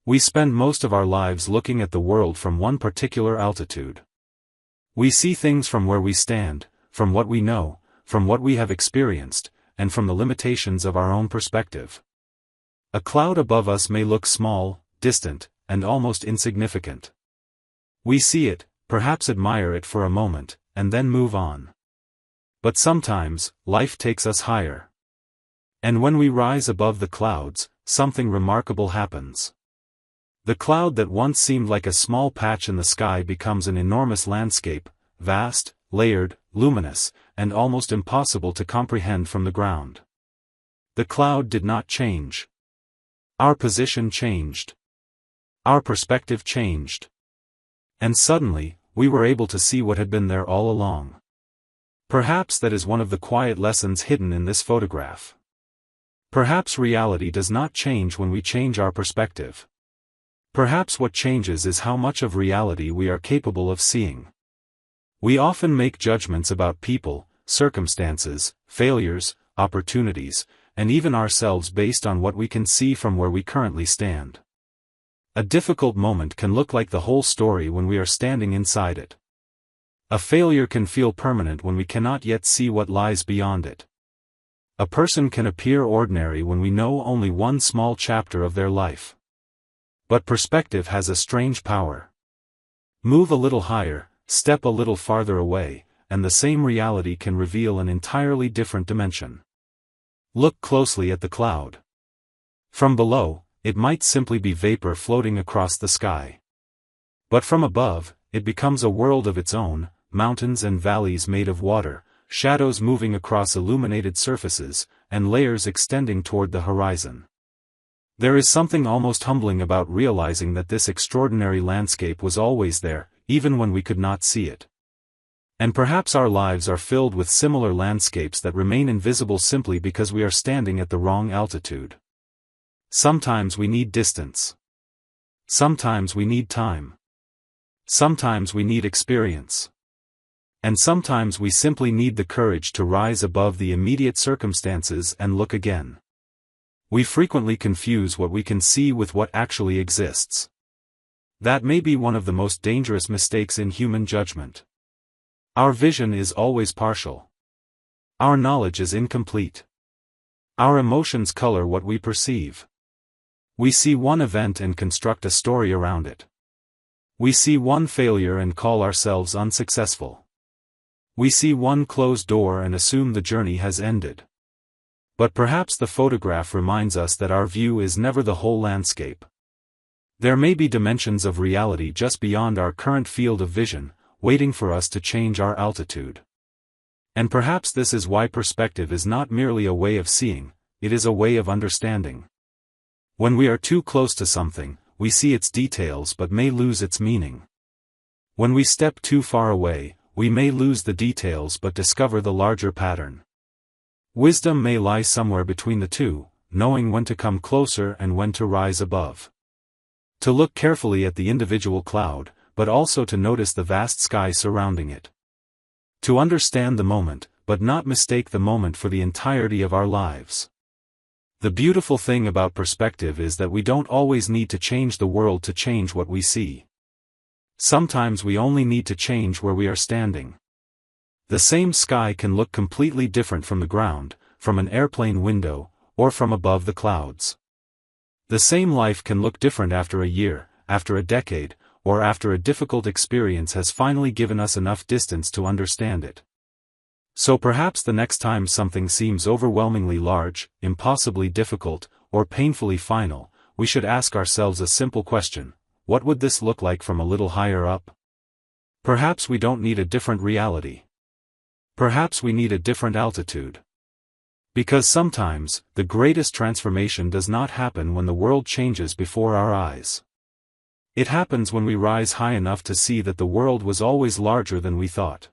We spend most of our lives looking at the world from one particular altitude. We see things from where we stand, from what we know, from what we have experienced, and from the limitations of our own perspective. A cloud above us may look small, distant, and almost insignificant. We see it, perhaps admire it for a moment, and then move on. But sometimes, life takes us higher. And when we rise above the clouds, something remarkable happens. The cloud that once seemed like a small patch in the sky becomes an enormous landscape, vast, layered, luminous, and almost impossible to comprehend from the ground. The cloud did not change. Our position changed. Our perspective changed. And suddenly, we were able to see what had been there all along. Perhaps that is one of the quiet lessons hidden in this photograph. Perhaps reality does not change when we change our perspective. Perhaps what changes is how much of reality we are capable of seeing. We often make judgments about people, circumstances, failures, opportunities, and even ourselves based on what we can see from where we currently stand. A difficult moment can look like the whole story when we are standing inside it. A failure can feel permanent when we cannot yet see what lies beyond it. A person can appear ordinary when we know only one small chapter of their life. But perspective has a strange power. Move a little higher, step a little farther away, and the same reality can reveal an entirely different dimension. Look closely at the cloud. From below, it might simply be vapor floating across the sky. But from above, it becomes a world of its own, mountains and valleys made of water, shadows moving across illuminated surfaces, and layers extending toward the horizon. There is something almost humbling about realizing that this extraordinary landscape was always there, even when we could not see it. And perhaps our lives are filled with similar landscapes that remain invisible simply because we are standing at the wrong altitude. Sometimes we need distance. Sometimes we need time. Sometimes we need experience. And sometimes we simply need the courage to rise above the immediate circumstances and look again. We frequently confuse what we can see with what actually exists. That may be one of the most dangerous mistakes in human judgment. Our vision is always partial. Our knowledge is incomplete. Our emotions color what we perceive. We see one event and construct a story around it. We see one failure and call ourselves unsuccessful. We see one closed door and assume the journey has ended. But perhaps the photograph reminds us that our view is never the whole landscape. There may be dimensions of reality just beyond our current field of vision, waiting for us to change our altitude. And perhaps this is why perspective is not merely a way of seeing, it is a way of understanding. When we are too close to something, we see its details but may lose its meaning. When we step too far away, we may lose the details but discover the larger pattern. Wisdom may lie somewhere between the two, knowing when to come closer and when to rise above. To look carefully at the individual cloud, but also to notice the vast sky surrounding it. To understand the moment, but not mistake the moment for the entirety of our lives. The beautiful thing about perspective is that we don't always need to change the world to change what we see. Sometimes we only need to change where we are standing. The same sky can look completely different from the ground, from an airplane window, or from above the clouds. The same life can look different after a year, after a decade, or after a difficult experience has finally given us enough distance to understand it. So perhaps the next time something seems overwhelmingly large, impossibly difficult, or painfully final, we should ask ourselves a simple question: what would this look like from a little higher up? Perhaps we don't need a different reality. Perhaps we need a different altitude. Because sometimes, the greatest transformation does not happen when the world changes before our eyes. It happens when we rise high enough to see that the world was always larger than we thought.